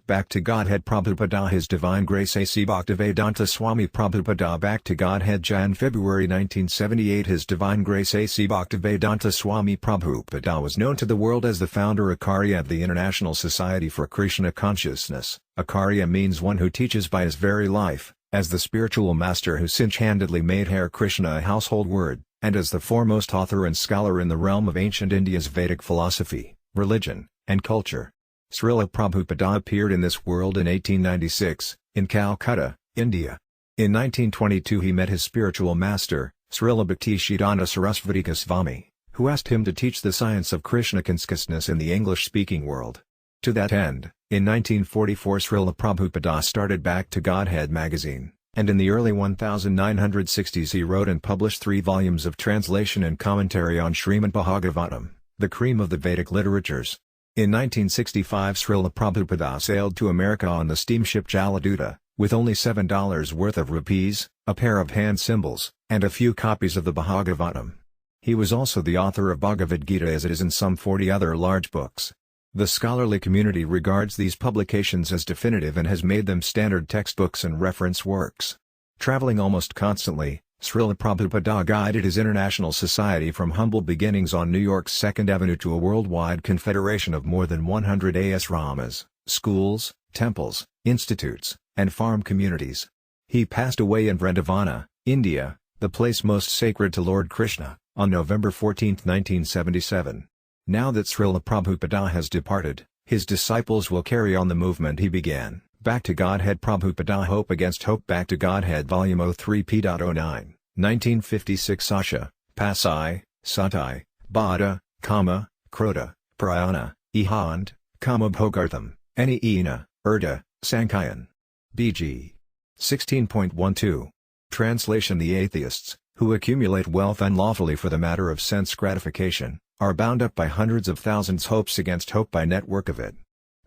Back to Godhead Prabhupada His Divine Grace A.C. Bhaktivedanta Swami Prabhupada Back to Godhead Jan-February 1978 His Divine Grace A.C. Bhaktivedanta Swami Prabhupada was known to the world as the founder Acharya of the International Society for Krishna Consciousness. Acharya means one who teaches by his very life, as the spiritual master who single-handedly made Hare Krishna a household word, and as the foremost author and scholar in the realm of ancient India's Vedic philosophy, religion, and culture. Srila Prabhupada appeared in this world in 1896, in Calcutta, India. In 1922 he met his spiritual master, Srila Bhaktisiddhanta Sarasvati Goswami, who asked him to teach the science of Krishna consciousness in the English-speaking world. To that end, in 1944 Srila Prabhupada started Back to Godhead magazine, and in the early 1960s he wrote and published 3 volumes of translation and commentary on Srimad Bhagavatam, the cream of the Vedic literatures. In 1965 Srila Prabhupada sailed to America on the steamship Jaladuta, with only $7 worth of rupees, a pair of hand cymbals, and a few copies of the Bhagavatam. He was also the author of Bhagavad Gita as it is in some 40 other large books. The scholarly community regards these publications as definitive and has made them standard textbooks and reference works. Traveling almost constantly, Srila Prabhupada guided his international society from humble beginnings on New York's 2nd Avenue to a worldwide confederation of more than 100 asramas, schools, temples, institutes, and farm communities. He passed away in Vrindavana, India, the place most sacred to Lord Krishna, on November 14, 1977. Now that Srila Prabhupada has departed, his disciples will carry on the movement he began. Back to Godhead Prabhupada Hope Against Hope Back to Godhead Volume 03 p.09, 1956 Asha, Pasai, Satai, Bada, Kama, Krodha, Prayana, Ehand, Kama Bhogartham, Ena, Urda, Sankayan. BG. 16.12. Translation The atheists, who accumulate wealth unlawfully for the matter of sense gratification, are bound up by hundreds of thousands hopes against hope by network of it.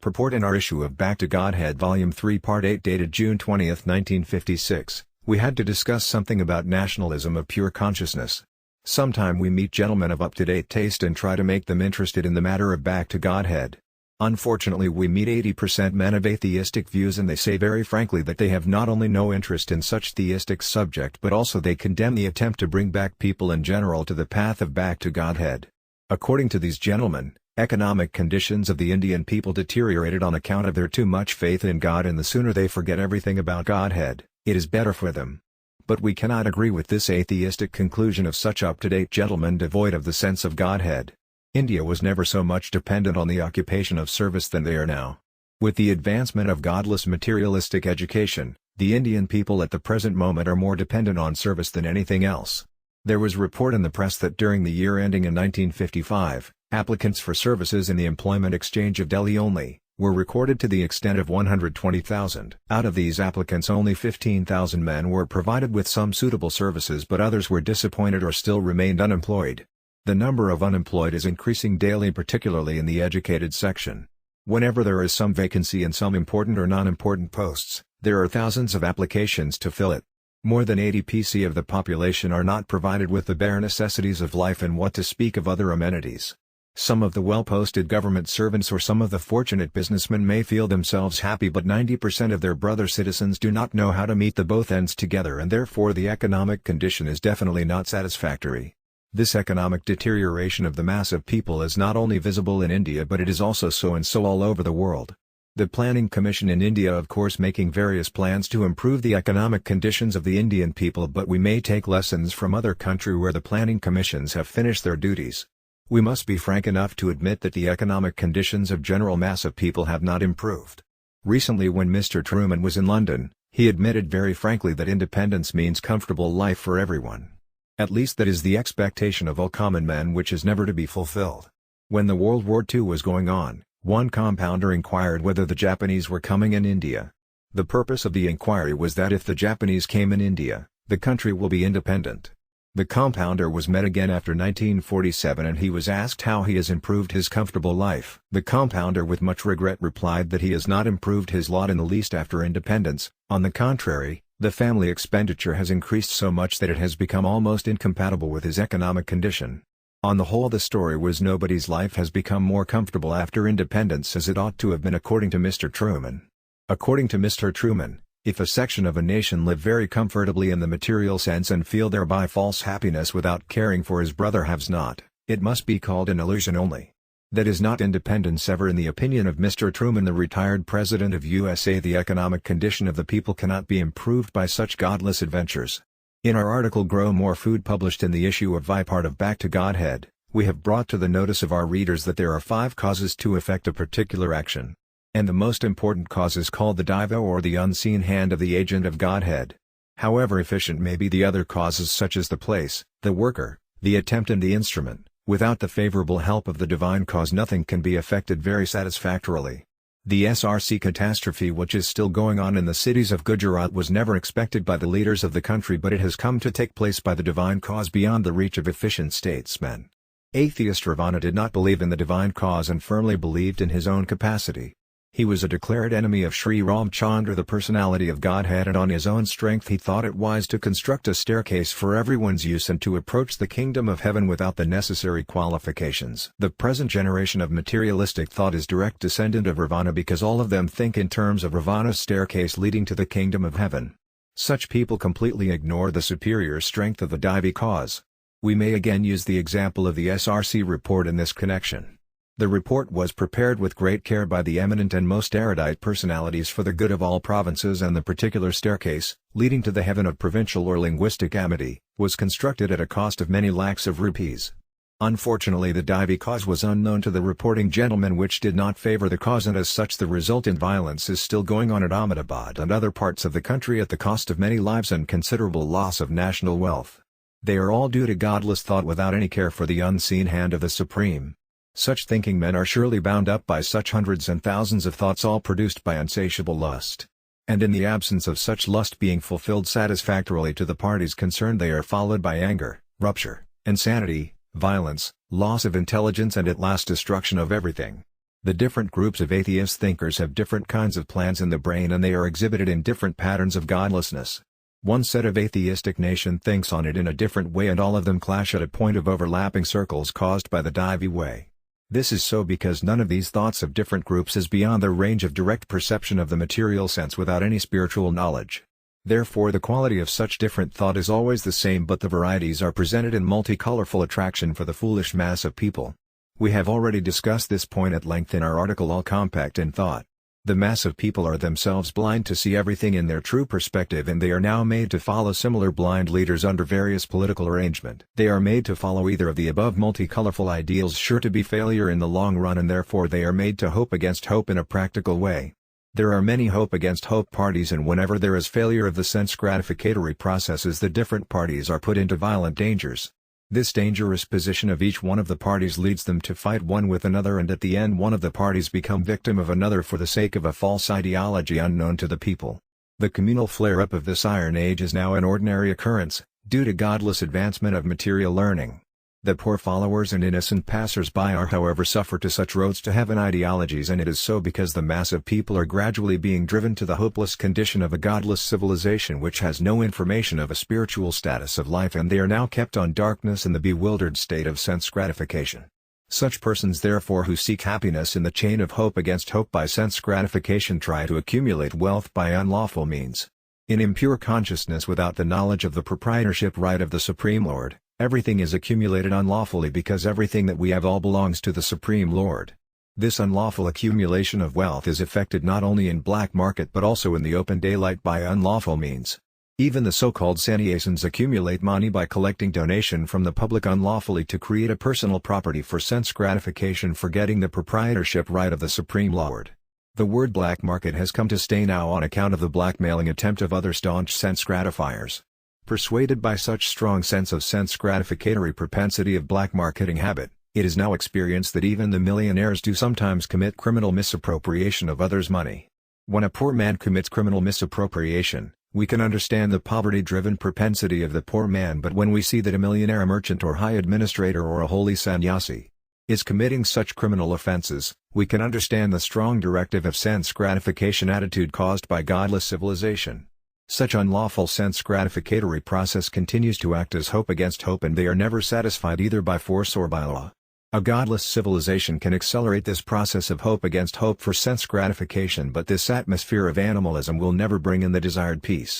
Purport in our issue of Back to Godhead Volume 3 Part 8 dated June 20, 1956, we had to discuss something about nationalism of pure consciousness. Sometime we meet gentlemen of up-to-date taste and try to make them interested in the matter of Back to Godhead. Unfortunately we meet 80% men of atheistic views and they say very frankly that they have not only no interest in such theistic subject but also they condemn the attempt to bring back people in general to the path of Back to Godhead. According to these gentlemen, economic conditions of the Indian people deteriorated on account of their too much faith in God, and the sooner they forget everything about Godhead, it is better for them. But we cannot agree with this atheistic conclusion of such up-to-date gentlemen devoid of the sense of Godhead. India was never so much dependent on the occupation of service than they are now. With the advancement of godless materialistic education, the Indian people at the present moment are more dependent on service than anything else. There was report in the press that during the year ending in 1955, applicants for services in the Employment Exchange of Delhi only, were recorded to the extent of 120,000. Out of these applicants only 15,000 men were provided with some suitable services but others were disappointed or still remained unemployed. The number of unemployed is increasing daily, particularly in the educated section. Whenever there is some vacancy in some important or non-important posts, there are thousands of applications to fill it. More than 80% of the population are not provided with the bare necessities of life, and what to speak of other amenities. Some of the well-posted government servants or some of the fortunate businessmen may feel themselves happy, but 90% of their brother citizens do not know how to meet the both ends together, and therefore the economic condition is definitely not satisfactory. This economic deterioration of the mass of people is not only visible in India but it is also so all over the world. The Planning Commission in India of course making various plans to improve the economic conditions of the Indian people, but we may take lessons from other countries where the planning commissions have finished their duties. We must be frank enough to admit that the economic conditions of general mass of people have not improved. Recently when Mr. Truman was in London, he admitted very frankly that independence means comfortable life for everyone. At least that is the expectation of all common men, which is never to be fulfilled. When the World War II was going on, one compounder inquired whether the Japanese were coming in India. The purpose of the inquiry was that if the Japanese came in India, the country will be independent. The compounder was met again after 1947 and he was asked how he has improved his comfortable life. The compounder with much regret replied that he has not improved his lot in the least after independence. On the contrary, the family expenditure has increased so much that it has become almost incompatible with his economic condition. On the whole, the story was nobody's life has become more comfortable after independence as it ought to have been according to Mr. Truman. According to Mr. Truman, if a section of a nation live very comfortably in the material sense and feel thereby false happiness without caring for his brother haves not, it must be called an illusion only. That is not independence ever in the opinion of Mr. Truman, the retired President of USA. The economic condition of the people cannot be improved by such godless adventures. In our article Grow More Food, published in the issue of Vi part of Back to Godhead, we have brought to the notice of our readers that there are 5 causes to effect a particular action. And the most important cause is called the divo, or the unseen hand of the agent of Godhead. However efficient may be the other causes, such as the place, the worker, the attempt and the instrument, without the favorable help of the divine cause nothing can be effected very satisfactorily. The SRC catastrophe which is still going on in the cities of Gujarat was never expected by the leaders of the country, but it has come to take place by the divine cause beyond the reach of efficient statesmen. Atheist Ravana did not believe in the divine cause and firmly believed in his own capacity. He was a declared enemy of Sri Ramchandra, the personality of Godhead, and on his own strength he thought it wise to construct a staircase for everyone's use and to approach the kingdom of heaven without the necessary qualifications. The present generation of materialistic thought is direct descendant of Ravana because all of them think in terms of Ravana's staircase leading to the kingdom of heaven. Such people completely ignore the superior strength of the Daivi cause. We may again use the example of the SRC report in this connection. The report was prepared with great care by the eminent and most erudite personalities for the good of all provinces, and the particular staircase, leading to the heaven of provincial or linguistic amity, was constructed at a cost of many lakhs of rupees. Unfortunately, the Daivi cause was unknown to the reporting gentlemen, which did not favor the cause, and as such the resultant violence is still going on at Ahmedabad and other parts of the country at the cost of many lives and considerable loss of national wealth. They are all due to godless thought without any care for the unseen hand of the Supreme. Such thinking men are surely bound up by such hundreds and thousands of thoughts, all produced by insatiable lust. And in the absence of such lust being fulfilled satisfactorily to the parties concerned, they are followed by anger, rupture, insanity, violence, loss of intelligence, and at last destruction of everything. The different groups of atheist thinkers have different kinds of plans in the brain, and they are exhibited in different patterns of godlessness. One set of atheistic nation thinks on it in a different way, and all of them clash at a point of overlapping circles caused by the Daivi way. This is so because none of these thoughts of different groups is beyond the range of direct perception of the material sense without any spiritual knowledge. Therefore the quality of such different thought is always the same, but the varieties are presented in multicolorful attraction for the foolish mass of people. We have already discussed this point at length in our article All Compact in Thought. The mass of people are themselves blind to see everything in their true perspective, and they are now made to follow similar blind leaders under various political arrangement. They are made to follow either of the above multicolorful ideals, sure to be failure in the long run, and therefore they are made to hope against hope in a practical way. There are many hope against hope parties, and whenever there is failure of the sense gratificatory processes, the different parties are put into violent dangers. This dangerous position of each one of the parties leads them to fight one with another, and at the end one of the parties become victim of another for the sake of a false ideology unknown to the people. The communal flare-up of this Iron Age is now an ordinary occurrence, due to godless advancement of material learning. The poor followers and innocent passers-by are however suffer to such roads to heaven ideologies, and it is so because the mass of people are gradually being driven to the hopeless condition of a godless civilization which has no information of a spiritual status of life, and they are now kept on darkness in the bewildered state of sense gratification. Such persons therefore who seek happiness in the chain of hope against hope by sense gratification try to accumulate wealth by unlawful means. In impure consciousness, without the knowledge of the proprietorship right of the Supreme Lord, everything is accumulated unlawfully, because everything that we have all belongs to the Supreme Lord. This unlawful accumulation of wealth is effected not only in black market but also in the open daylight by unlawful means. Even the so-called sannyasins accumulate money by collecting donation from the public unlawfully to create a personal property for sense gratification, forgetting the proprietorship right of the Supreme Lord. The word black market has come to stay now on account of the blackmailing attempt of other staunch sense gratifiers. Persuaded by such strong sense of sense gratificatory propensity of black marketing habit, it is now experienced that even the millionaires do sometimes commit criminal misappropriation of others' money. When a poor man commits criminal misappropriation, we can understand the poverty-driven propensity of the poor man, but when we see that a millionaire, a merchant or high administrator or a holy sannyasi is committing such criminal offenses, we can understand the strong directive of sense gratification attitude caused by godless civilization. Such unlawful sense gratificatory process continues to act as hope against hope, and they are never satisfied either by force or by law. A godless civilization can accelerate this process of hope against hope for sense gratification, but this atmosphere of animalism will never bring in the desired peace.